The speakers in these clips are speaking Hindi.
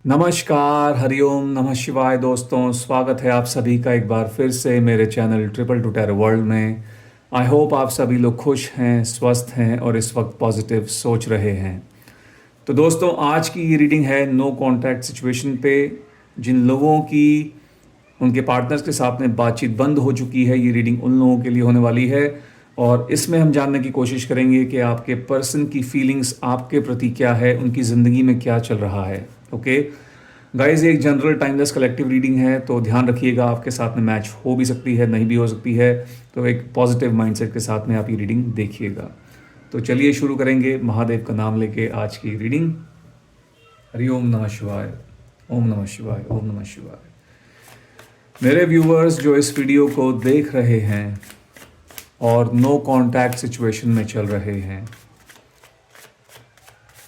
नमस्कार, हरिओम, नमः शिवाय दोस्तों। स्वागत है आप सभी का एक बार फिर से मेरे चैनल ट्रिपल टू टेर वर्ल्ड में। आई होप आप सभी लोग खुश हैं, स्वस्थ हैं और इस वक्त पॉजिटिव सोच रहे हैं। तो दोस्तों, आज की ये रीडिंग है नो कॉन्टैक्ट सिचुएशन पे। जिन लोगों की उनके पार्टनर्स के साथ में बातचीत बंद हो चुकी है, ये रीडिंग उन लोगों के लिए होने वाली है। और इसमें हम जानने की कोशिश करेंगे कि आपके पर्सन की फीलिंग्स आपके प्रति क्या है, उनकी ज़िंदगी में क्या चल रहा है। ओके गाइज, ये एक जनरल टाइमलेस कलेक्टिव रीडिंग है, तो ध्यान रखिएगा, आपके साथ में मैच हो भी सकती है, नहीं भी हो सकती है। तो एक पॉजिटिव माइंडसेट के साथ में आप ये रीडिंग देखिएगा। तो चलिए शुरू करेंगे महादेव का नाम लेके आज की रीडिंग। हरि ओम नमः शिवाय, ओम नमः शिवाय, ओम नमः शिवाय। मेरे व्यूअर्स जो इस वीडियो को देख रहे हैं और नो कांटेक्ट सिचुएशन में चल रहे हैं,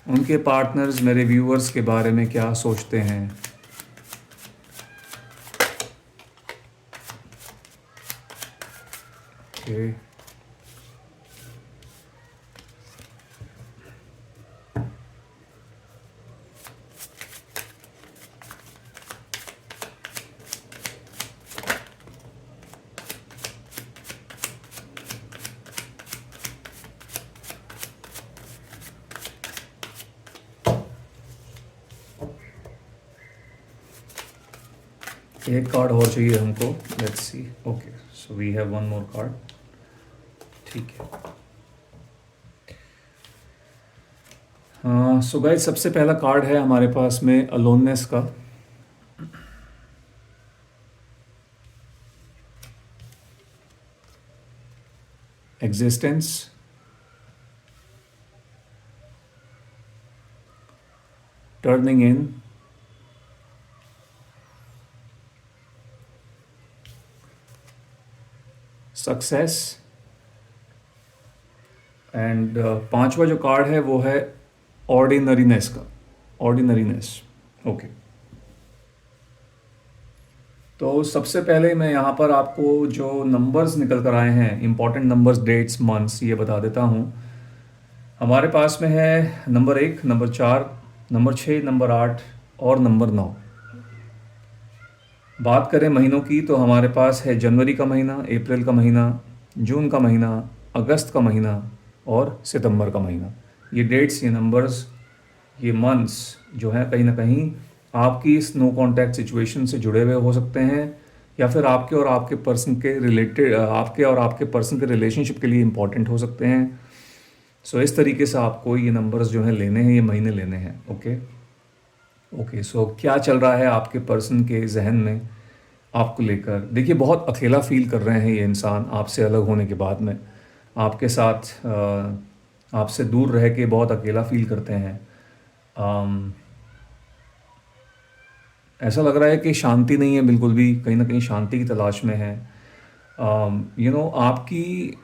उनके पार्टनर्स मेरे व्यूअर्स के बारे में क्या सोचते हैं। ओके, एक कार्ड और चाहिए हमको। Let's see. Okay, so we have one more card. ठीक है। हाँ, सो गाइस, सबसे पहला कार्ड है हमारे पास में अलोननेस का। Existence, turning in, success and पांचवा जो कार्ड है वो है ऑर्डिनरीनेस का। ऑर्डिनरीनेस। ओके, तो सबसे पहले मैं यहाँ पर आपको जो नंबर्स निकल कर आए हैं, इंपॉर्टेंट नंबर्स, डेट्स, मंथ्स, ये बता देता हूँ। हमारे पास में है नंबर 1, नंबर 4, नंबर 6, नंबर 8 और नंबर 9। बात करें महीनों की तो हमारे पास है जनवरी का महीना, अप्रैल का महीना, जून का महीना, अगस्त का महीना और सितंबर का महीना। ये डेट्स, ये नंबर्स, ये मंथ्स जो है कहीं ना कहीं आपकी इस नो कांटेक्ट सिचुएशन से जुड़े हुए हो सकते हैं, या फिर आपके और आपके पर्सन के रिलेटेड, आपके और आपके पर्सन के रिलेशनशिप के लिए इंपॉर्टेंट हो सकते हैं। सो इस तरीके से आपको ये नंबर्स जो हैं लेने हैं, ये महीने लेने हैं। ओके ओके, सो क्या चल रहा है आपके पर्सन के जहन में आपको लेकर। देखिए, बहुत अकेला फील कर रहे हैं ये इंसान आपसे अलग होने के बाद में। आपके साथ आपसे दूर रह के बहुत अकेला फील करते हैं। अम, ऐसा लग रहा है कि शांति नहीं है बिल्कुल भी, कहीं ना कहीं शांति की तलाश में है। आपकी,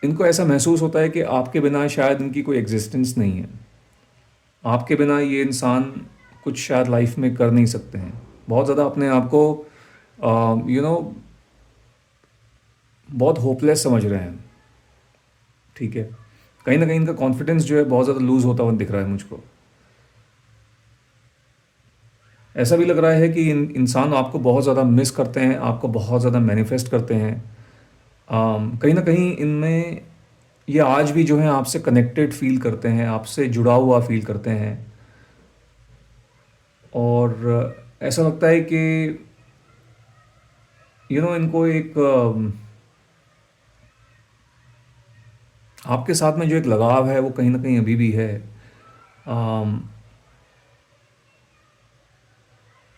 इनको ऐसा महसूस होता है कि आपके बिना शायद इनकी कोई एग्जिस्टेंस नहीं है। आपके बिना ये इंसान कुछ शायद लाइफ में कर नहीं सकते हैं। बहुत ज़्यादा अपने आप को यू नो बहुत होपलेस समझ रहे हैं। ठीक है, कहीं ना कहीं इनका कॉन्फिडेंस जो है बहुत ज़्यादा लूज़ होता हुआ दिख रहा है मुझको। ऐसा भी लग रहा है कि इंसान आपको बहुत ज़्यादा मिस करते हैं, आपको बहुत ज़्यादा मैनिफेस्ट करते हैं। कहीं ना कहीं इनमें ये आज भी जो है आपसे कनेक्टेड फील करते हैं, आपसे जुड़ा हुआ फील करते हैं। और ऐसा लगता है कि इनको एक आपके साथ में जो एक लगाव है वो कहीं ना कहीं अभी भी है। अम,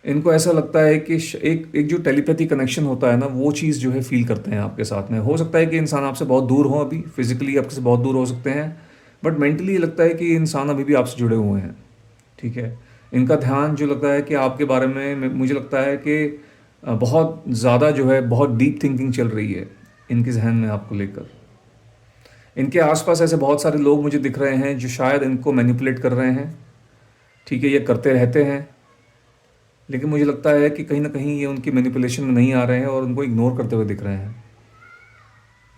इनको ऐसा लगता है कि एक एक जो टेलीपैथी कनेक्शन होता है ना, वो चीज़ जो है फील करते हैं आपके साथ में। हो सकता है कि इंसान आपसे बहुत दूर हो, अभी फिजिकली आपसे बहुत दूर हो सकते हैं, बट मेंटली लगता है कि इंसान अभी भी आपसे जुड़े हुए हैं। ठीक है, इनका ध्यान जो लगता है कि आपके बारे में, मुझे लगता है कि बहुत ज़्यादा जो है बहुत डीप थिंकिंग चल रही है इनके जहन में आपको लेकर। इनके आसपास ऐसे बहुत सारे लोग मुझे दिख रहे हैं जो शायद इनको मैनिपुलेट कर रहे हैं। ठीक है, ये करते रहते हैं, लेकिन मुझे लगता है कि कहीं ना कहीं ये उनकी मैनिपुलेशन में नहीं आ रहे हैं और उनको इग्नोर करते हुए दिख रहे हैं।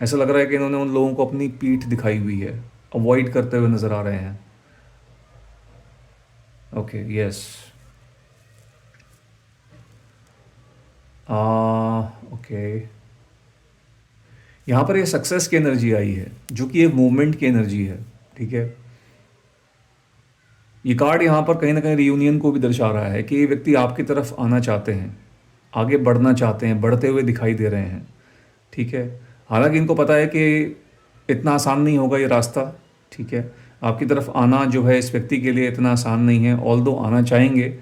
ऐसा लग रहा है कि इन्होंने उन लोगों को अपनी पीठ दिखाई हुई है, अवॉइड करते हुए नज़र आ रहे हैं। Okay, yes. ओके, यहाँ पर ये सक्सेस की एनर्जी आई है जो कि एक मूवमेंट की एनर्जी है। ठीक है, ये कार्ड यहाँ पर कहीं ना कहीं रियूनियन को भी दर्शा रहा है कि ये व्यक्ति आपकी तरफ आना चाहते हैं, आगे बढ़ना चाहते हैं, बढ़ते हुए दिखाई दे रहे हैं। ठीक है, हालांकि इनको पता है कि इतना आसान नहीं होगा ये रास्ता। ठीक है, आपकी तरफ आना जो है इस व्यक्ति के लिए इतना आसान नहीं है, ऑल दो आना चाहेंगे,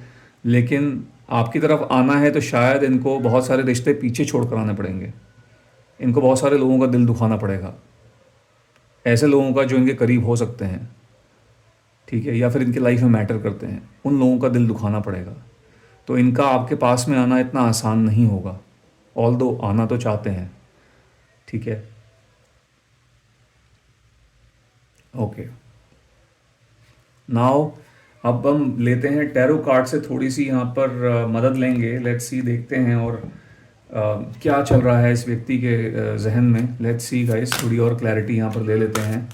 लेकिन आपकी तरफ आना है तो शायद इनको बहुत सारे रिश्ते पीछे छोड़ कर आने पड़ेंगे। इनको बहुत सारे लोगों का दिल दुखाना पड़ेगा, ऐसे लोगों का जो इनके करीब हो सकते हैं। ठीक है, या फिर इनकी लाइफ में मैटर करते हैं, उन लोगों का दिल दुखाना पड़ेगा। तो इनका आपके पास में आना इतना आसान नहीं होगा, ऑल दो आना तो चाहते हैं। ठीक है, ओके। नाउ अब हम लेते हैं टैरो कार्ड से थोड़ी सी यहाँ पर मदद लेंगे। लेट्स सी, देखते हैं और क्या चल रहा है इस व्यक्ति के जहन में। लेट्स सी गाइस, थोड़ी और क्लैरिटी यहाँ पर ले लेते हैं।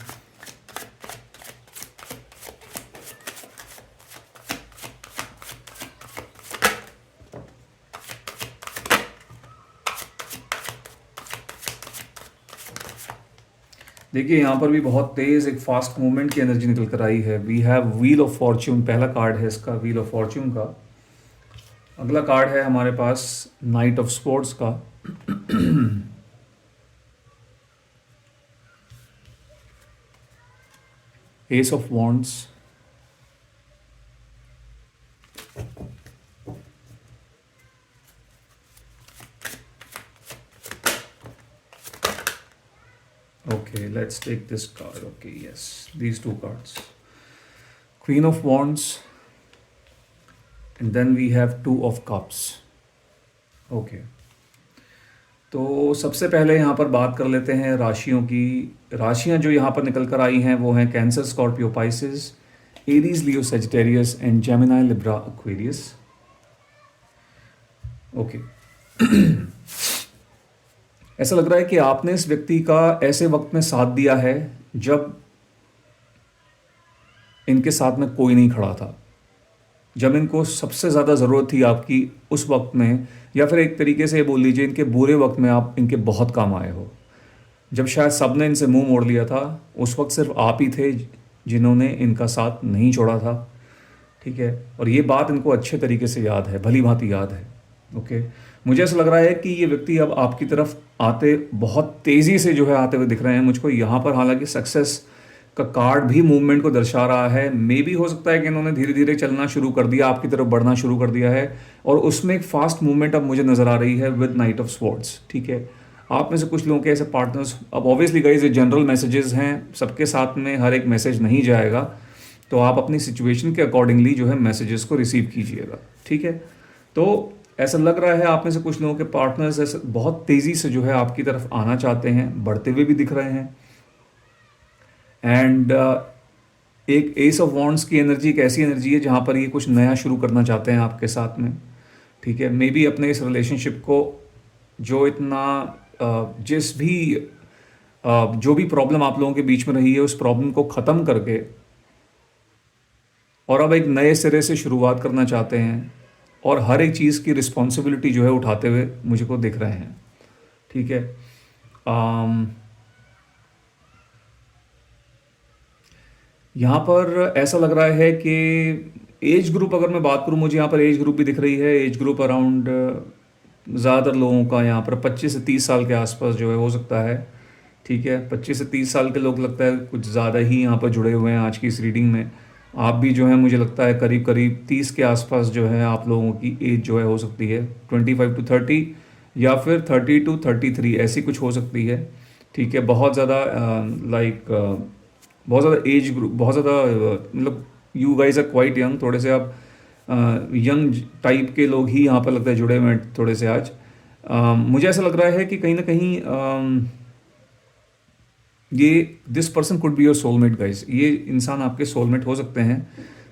देखिए, यहाँ पर भी बहुत तेज़ एक फास्ट मूवमेंट की एनर्जी निकल कर आई है। We have wheel of fortune, पहला कार्ड है इसका, व्हील ऑफ फॉर्च्यून का। अगला कार्ड है हमारे पास नाइट ऑफ स्पोर्ट्स का। S of wands, okay, let's take this card. Okay, yes, these two cards, queen of wands, and then we have two of cups. Okay, तो सबसे पहले यहाँ पर बात कर लेते हैं राशियों की। राशियाँ जो यहाँ पर निकल कर आई हैं वो हैं cancer, Scorpio, Pisces, Aries, Leo, Sagittarius and Gemini, Libra, Aquarius. Okay, ऐसा लग रहा है कि आपने इस व्यक्ति का ऐसे वक्त में साथ दिया है जब इनके साथ में कोई नहीं खड़ा था, जब इनको सबसे ज़्यादा ज़रूरत थी आपकी उस वक्त में, या फिर एक तरीके से बोल लीजिए इनके बुरे वक्त में आप इनके बहुत काम आए हो। जब शायद सबने इनसे मुंह मोड़ लिया था, उस वक्त सिर्फ आप ही थे जिन्होंने इनका साथ नहीं छोड़ा था। ठीक है, और ये बात इनको अच्छे तरीके से याद है, भली भांति याद है। ओके, मुझे ऐसा लग रहा है कि ये व्यक्ति अब आपकी तरफ आते बहुत तेज़ी से जो है आते हुए दिख रहे हैं मुझको यहाँ पर। हालांकि सक्सेस का कार्ड भी मूवमेंट को दर्शा रहा है। मे भी हो सकता है कि इन्होंने धीरे धीरे चलना शुरू कर दिया, आपकी तरफ बढ़ना शुरू कर दिया है, और उसमें एक फास्ट मूवमेंट अब मुझे नज़र आ रही है विद नाइट ऑफ स्वॉर्ड्स। ठीक है, आप में से कुछ लोगों के ऐसे पार्टनर्स, अब ऑब्वियसली गाइस ये जनरल मैसेजेस हैं, सबके साथ में हर एक मैसेज नहीं जाएगा, तो आप अपनी सिचुएशन के अकॉर्डिंगली जो है मैसेजेस को रिसीव कीजिएगा। ठीक है, तो ऐसा लग रहा है आप में से कुछ लोगों के पार्टनर्स ऐसे बहुत तेज़ी से जो है आपकी तरफ आना चाहते हैं, बढ़ते हुए भी दिख रहे हैं। एंड एक एस ऑफ वॉन्ड्स की एनर्जी एक ऐसी एनर्जी है जहाँ पर ये कुछ नया शुरू करना चाहते हैं आपके साथ में। ठीक है, मे बी अपने इस रिलेशनशिप को जो इतना जिस भी जो भी प्रॉब्लम आप लोगों के बीच में रही है उस प्रॉब्लम को ख़त्म करके और अब एक नए सिरे से शुरुआत करना चाहते हैं, और हर एक चीज़ की रिस्पॉन्सिबिलिटी जो है उठाते हुए मुझे को दिख रहे हैं। ठीक है, यहाँ पर ऐसा लग रहा है कि एज ग्रुप, अगर मैं बात करूँ, मुझे यहाँ पर एज ग्रुप भी दिख रही है। एज ग्रुप अराउंड ज़्यादातर लोगों का यहाँ पर 25 से 30 साल के आसपास जो है हो सकता है। ठीक है, 25 से 30 साल के लोग लगता है कुछ ज़्यादा ही यहाँ पर जुड़े हुए हैं आज की इस रीडिंग में। आप भी जो है मुझे लगता है करीब करीब 30 के आसपास जो है आप लोगों की एज जो है हो सकती है, 25 टू 30 या फिर 30 टू 33 ऐसी कुछ हो सकती है। ठीक है, बहुत ज़्यादा बहुत ज़्यादा एज ग्रुप, बहुत ज़्यादा मतलब you guys are quite young, थोड़े से आप यंग टाइप के लोग ही यहाँ पर लगता है जुड़े हुए हैं थोड़े से आज। मुझे ऐसा लग रहा है कि कहीं ना कहीं ये this person could be your soulmate guys, ये इंसान आपके सोलमेट हो सकते हैं।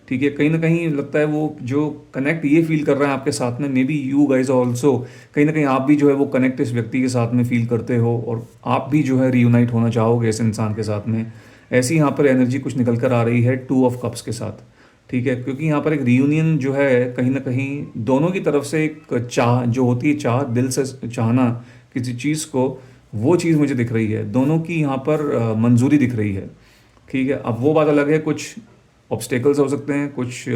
ठीक है, कहीं ना कहीं लगता है वो जो कनेक्ट ये फील कर रहे हैं आपके साथ में, may be you guys also कहीं ना कहीं आप भी जो है वो कनेक्ट इस व्यक्ति के साथ में फील करते हो, और आप भी जो है रीयूनाइट होना चाहोगे इस इंसान के साथ में। ऐसी यहाँ पर एनर्जी कुछ निकल कर आ रही है 2 ऑफ कप्स के साथ। ठीक है, क्योंकि यहाँ पर एक रियूनियन जो है कहीं ना कहीं दोनों की तरफ से एक चाह जो होती है, चाह दिल से चाहना किसी चीज़ को, वो चीज़ मुझे दिख रही है, दोनों की यहाँ पर मंजूरी दिख रही है। ठीक है, अब वो बात अलग है, कुछ ऑब्स्टेकल्स हो सकते हैं, कुछ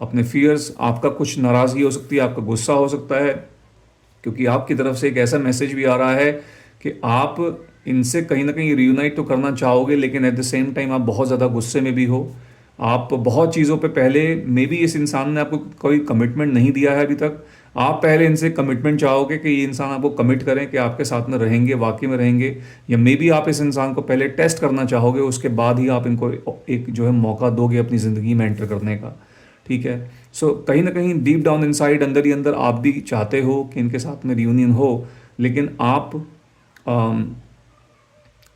अपने फियर्स, आपका कुछ नाराज़गी हो सकती है, आपका गुस्सा हो सकता है, क्योंकि आपकी तरफ से एक ऐसा मैसेज भी आ रहा है कि आप इनसे कहीं ना कहीं रियूनाइट तो करना चाहोगे, लेकिन एट द सेम टाइम आप बहुत ज़्यादा गुस्से में भी हो। आप बहुत चीज़ों पे पहले, मे बी इस इंसान ने आपको कोई कमिटमेंट नहीं दिया है अभी तक, आप पहले इनसे कमिटमेंट चाहोगे कि ये इंसान आपको कमिट करें कि आपके साथ में रहेंगे, वाकई में रहेंगे, या मे बी आप इस इंसान को पहले टेस्ट करना चाहोगे, उसके बाद ही आप इनको एक जो है मौका दोगे अपनी ज़िंदगी में एंटर करने का। ठीक है, सो कहीं ना कहीं डीप डाउन इनसाइड, अंदर ही अंदर आप भी चाहते हो कि इनके साथ में रियूनियन हो, लेकिन आप अम,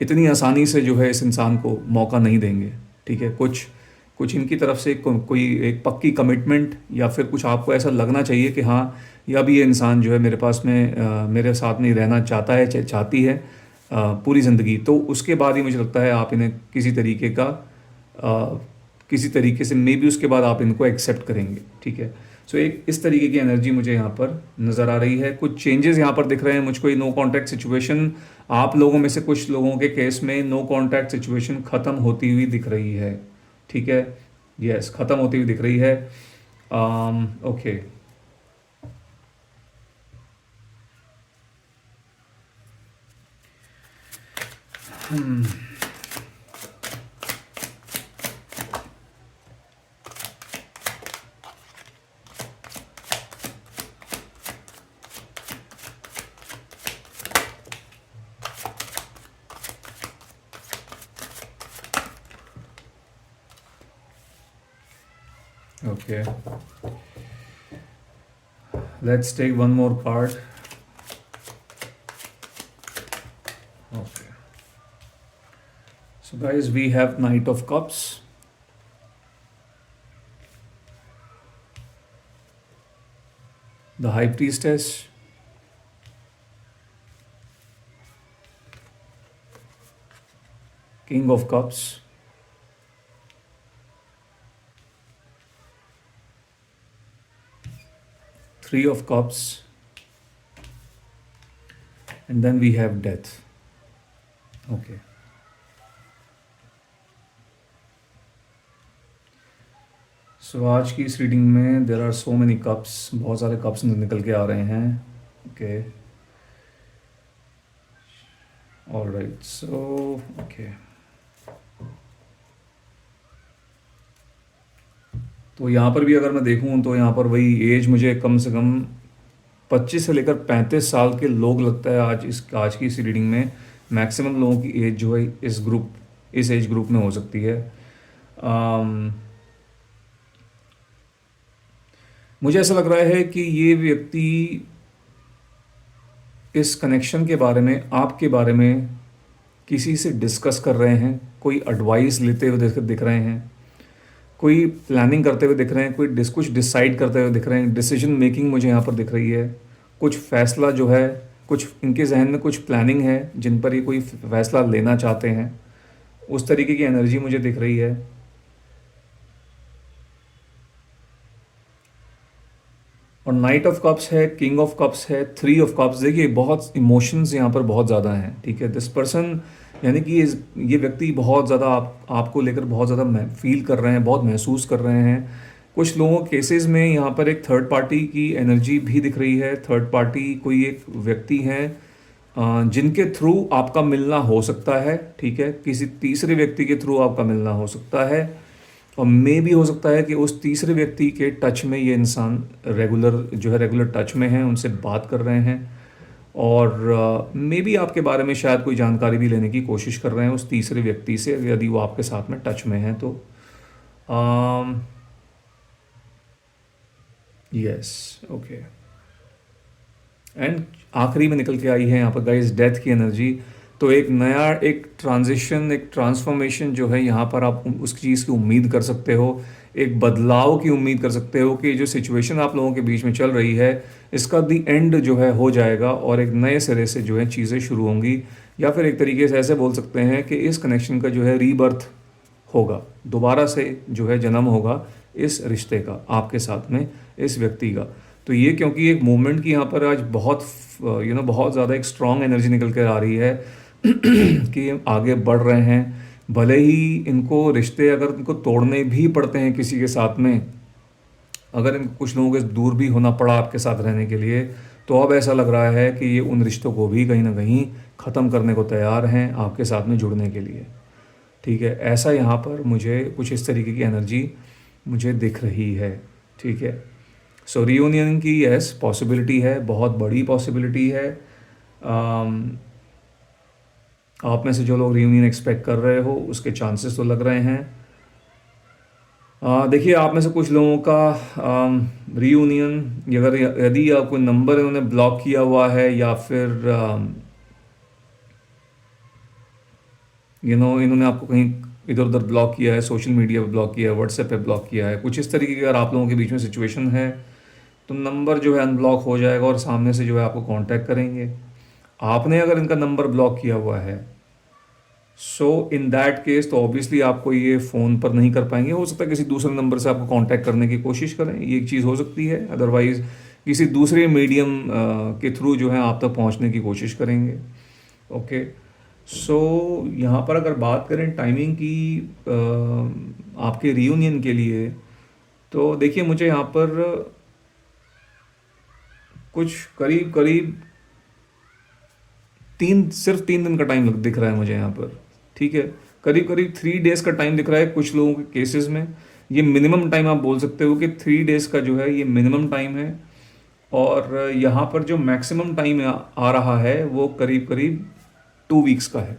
इतनी आसानी से जो है इस इंसान को मौका नहीं देंगे। ठीक है, कुछ कुछ इनकी तरफ से कोई एक पक्की कमिटमेंट, या फिर कुछ आपको ऐसा लगना चाहिए कि हाँ, या भी ये इंसान जो है मेरे पास में मेरे साथ में ही रहना चाहता है, चाहती है पूरी ज़िंदगी, तो उसके बाद ही मुझे लगता है आप इन्हें किसी तरीके का किसी तरीके से मे बी उसके बाद आप इनको एक्सेप्ट करेंगे। ठीक है, सो एक इस तरीके की एनर्जी मुझे यहाँ पर नज़र आ रही है। कुछ चेंजेस यहाँ पर दिख रहे हैं मुझको, ये नो कॉन्टैक्ट सिचुएशन, आप लोगों में से कुछ लोगों के केस में नो कॉन्टैक्ट सिचुएशन ख़त्म होती हुई दिख रही है। ठीक है, यस, ख़त्म होती हुई दिख रही है। Okay, okay, let's take one more card. Okay, so guys, we have knight of cups, the high priestess, king of cups, three of cups, and then we have death. Okay, so आज की इस रीडिंग में there are so many cups, बहुत सारे कप्स निकल के आ रहे हैं। ओके, ऑलराइट, सो ओके, तो यहाँ पर भी अगर मैं देखूँ तो यहाँ पर वही एज मुझे कम से कम 25 से लेकर 35 साल के लोग लगता है आज की इस रीडिंग में। मैक्सिमम लोगों की एज जो है इस एज ग्रुप में हो सकती है। मुझे ऐसा लग रहा है कि ये व्यक्ति इस कनेक्शन के बारे में, आपके बारे में किसी से डिस्कस कर रहे हैं, कोई एडवाइस लेते हुए दिख रहे हैं, कोई प्लानिंग करते हुए दिख रहे हैं, कुछ डिसाइड करते हुए दिख रहे हैं, डिसीजन मेकिंग मुझे यहाँ पर दिख रही है, कुछ फैसला जो है, कुछ इनके जहन में कुछ प्लानिंग है जिन पर ये कोई फैसला लेना चाहते हैं, उस तरीके की एनर्जी मुझे दिख रही है। और नाइट ऑफ कप्स है, किंग ऑफ कप्स है, थ्री ऑफ कप्स। देखिए, बहुत इमोशंस यहाँ पर बहुत ज़्यादा हैं। ठीक है, दिस पर्सन, यानी कि ये व्यक्ति बहुत ज़्यादा आपको लेकर बहुत ज़्यादा फील कर रहे हैं, बहुत महसूस कर रहे हैं। कुछ लोगों केसेस में यहाँ पर एक थर्ड पार्टी की एनर्जी भी दिख रही है। थर्ड पार्टी कोई एक व्यक्ति है जिनके थ्रू आपका मिलना हो सकता है। ठीक है, किसी तीसरे व्यक्ति के थ्रू आपका मिलना हो सकता है, और मे भी हो सकता है कि उस तीसरे व्यक्ति के टच में ये इंसान रेगुलर टच में है, उनसे बात कर रहे हैं, और मे बी आपके बारे में शायद कोई जानकारी भी लेने की कोशिश कर रहे हैं उस तीसरे व्यक्ति से, यदि वो आपके साथ में टच में है तो। यस, ओके, एंड आखिरी में निकल के आई है यहाँ पर गाइस डेथ की एनर्जी। तो एक नया, एक ट्रांजिशन, एक ट्रांसफॉर्मेशन जो है यहाँ पर आप उस चीज़ की उम्मीद कर सकते हो, एक बदलाव की उम्मीद कर सकते हो कि जो सिचुएशन आप लोगों के बीच में चल रही है, इसका दी एंड जो है हो जाएगा और एक नए सिरे से जो है चीज़ें शुरू होंगी। या फिर एक तरीके से ऐसे बोल सकते हैं कि इस कनेक्शन का जो है रीबर्थ होगा, दोबारा से जो है जन्म होगा इस रिश्ते का, आपके साथ में इस व्यक्ति का। तो ये क्योंकि एक मूवमेंट की यहाँ पर आज बहुत बहुत ज़्यादा एक स्ट्रॉन्ग एनर्जी निकल कर आ रही है कि आगे बढ़ रहे हैं। भले ही इनको रिश्ते अगर इनको तोड़ने भी पड़ते हैं किसी के साथ में, अगर इनको कुछ लोगों के दूर भी होना पड़ा आपके साथ रहने के लिए, तो अब ऐसा लग रहा है कि ये उन रिश्तों को भी कहीं ना कहीं ख़त्म करने को तैयार हैं आपके साथ में जुड़ने के लिए। ठीक है, ऐसा यहाँ पर मुझे कुछ इस तरीके की एनर्जी मुझे दिख रही है। ठीक है, सो रियूनियन की यस पॉसिबिलिटी है, बहुत बड़ी पॉसिबिलिटी है। आप में से जो लोग रियूनियन एक्सपेक्ट कर रहे हो उसके चांसेस तो लग रहे हैं। देखिए, आप में से कुछ लोगों का रियूनियन, अगर यदि कोई नंबर इन्होंने ब्लॉक किया हुआ है या फिर इन्होंने आपको कहीं इधर उधर ब्लॉक किया है, सोशल मीडिया पे ब्लॉक किया है, व्हाट्सएप पे ब्लॉक किया है, कुछ इस तरीके की अगर आप लोगों के बीच में सिचुएशन है, तो नंबर जो है अनब्लॉक हो जाएगा और सामने से जो है आपको कांटेक्ट करेंगे। आपने अगर इनका नंबर ब्लॉक किया हुआ है, सो इन दैट केस तो ऑब्वियसली आपको ये फ़ोन पर नहीं कर पाएंगे। हो सकता है किसी दूसरे नंबर से आपको कांटेक्ट करने की कोशिश करें, ये एक चीज़ हो सकती है। अदरवाइज़ किसी दूसरे मीडियम के थ्रू जो है आप तक पहुंचने की कोशिश करेंगे। ओके, सो यहाँ पर अगर बात करें टाइमिंग की आपके रियूनियन के लिए, तो देखिए मुझे यहाँ पर कुछ करीब करीब सिर्फ 3 दिन का टाइम दिख रहा है मुझे यहाँ पर। ठीक है, करीब करीब 3 डेज़ का टाइम दिख रहा है कुछ लोगों के केसेस में। ये मिनिमम टाइम आप बोल सकते हो कि 3 डेज़ का जो है ये मिनिमम टाइम है। और यहाँ पर जो मैक्सिमम टाइम आ रहा है वो करीब करीब 2 वीक्स का है।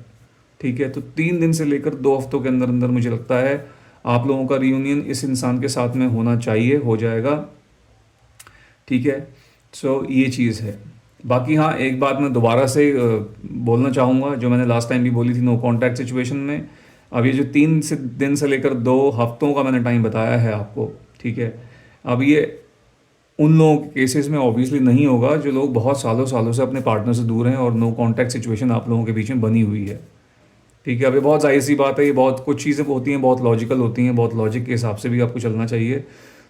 ठीक है, तो 3 दिन से लेकर 2 हफ्तों के अंदर अंदर मुझे लगता है आप लोगों का रियूनियन इस इंसान के साथ में होना चाहिए, हो जाएगा। ठीक है, सो ये चीज़ है। बाकी हाँ, एक बात मैं दोबारा से बोलना चाहूँगा जो मैंने लास्ट टाइम भी बोली थी नो कॉन्टैक्ट सिचुएशन में। अब ये जो 3 दिन से लेकर 2 हफ्तों का मैंने टाइम बताया है आपको, ठीक है, अब ये उन लोगों के केसेस में ऑब्वियसली नहीं होगा जो लोग बहुत सालों सालों से अपने पार्टनर से दूर हैं और नो कॉन्टैक्ट सिचुएशन आप लोगों के बीच में बनी हुई है। ठीक है, अब ये बहुत जाहिर सी बात है, ये बहुत कुछ चीज़ें होती हैं बहुत लॉजिकल होती हैं, बहुत लॉजिक के हिसाब से भी आपको चलना चाहिए।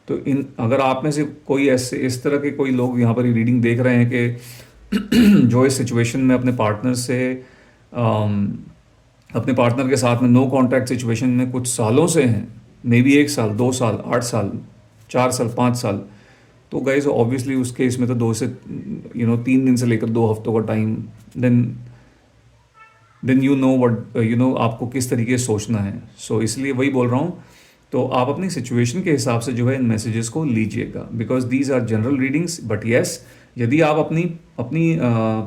तो इन अगर आप में से कोई ऐसे इस तरह के कोई लोग यहाँ पर ये रीडिंग देख रहे हैं कि जो इस सिचुएशन में अपने पार्टनर से अपने पार्टनर के साथ में नो कॉन्टैक्ट सिचुएशन में कुछ सालों से हैं, मे बी 1 साल 2 साल 8 साल 4 साल 5 साल, तो गाइस ऑब्वियसली उस केस में तो 3 दिन से लेकर 2 हफ्तों का time, then you know what आपको किस तरीके से सोचना है। सो इसलिए वही बोल रहा हूँ, तो आप अपनी सिचुएशन के हिसाब से जो है इन मैसेजेस को लीजिएगा, because these are general readings. But yes, यदि आप अपनी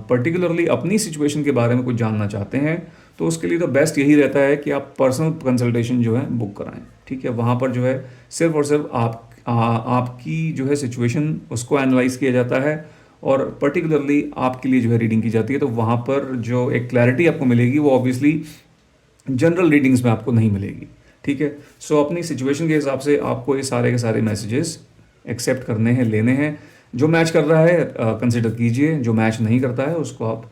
पर्टिकुलरली अपनी सिचुएशन के बारे में कुछ जानना चाहते हैं तो उसके लिए तो बेस्ट यही रहता है कि आप पर्सनल कंसल्टेशन जो है बुक कराएं। ठीक है, वहाँ पर जो है सिर्फ और सिर्फ आपकी जो है सिचुएशन उसको एनालाइज किया जाता है और पर्टिकुलरली आपके लिए जो है रीडिंग की जाती है। तो वहाँ पर जो एक क्लैरिटी आपको मिलेगी वो ऑब्वियसली जनरल रीडिंग्स में आपको नहीं मिलेगी। ठीक है, सो अपनी सिचुएशन के हिसाब से आपको ये सारे के सारे मैसेजेस एक्सेप्ट करने हैं, लेने हैं। जो मैच कर रहा है कंसिडर कीजिए, जो मैच नहीं करता है उसको आप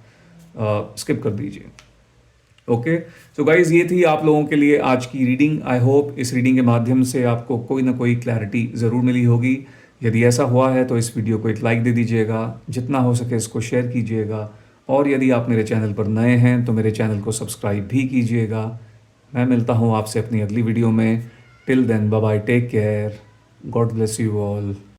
स्किप कर दीजिए। ओके, सो गाइज ये थी आप लोगों के लिए आज की रीडिंग। आई होप इस रीडिंग के माध्यम से आपको कोई ना कोई क्लैरिटी ज़रूर मिली होगी। यदि ऐसा हुआ है तो इस वीडियो को एक लाइक दे दीजिएगा, जितना हो सके इसको शेयर कीजिएगा, और यदि आप मेरे चैनल पर नए हैं तो मेरे चैनल को सब्सक्राइब भी कीजिएगा। मैं मिलता हूँ आपसे अपनी अगली वीडियो में। Till then bye bye, take care, God bless you all.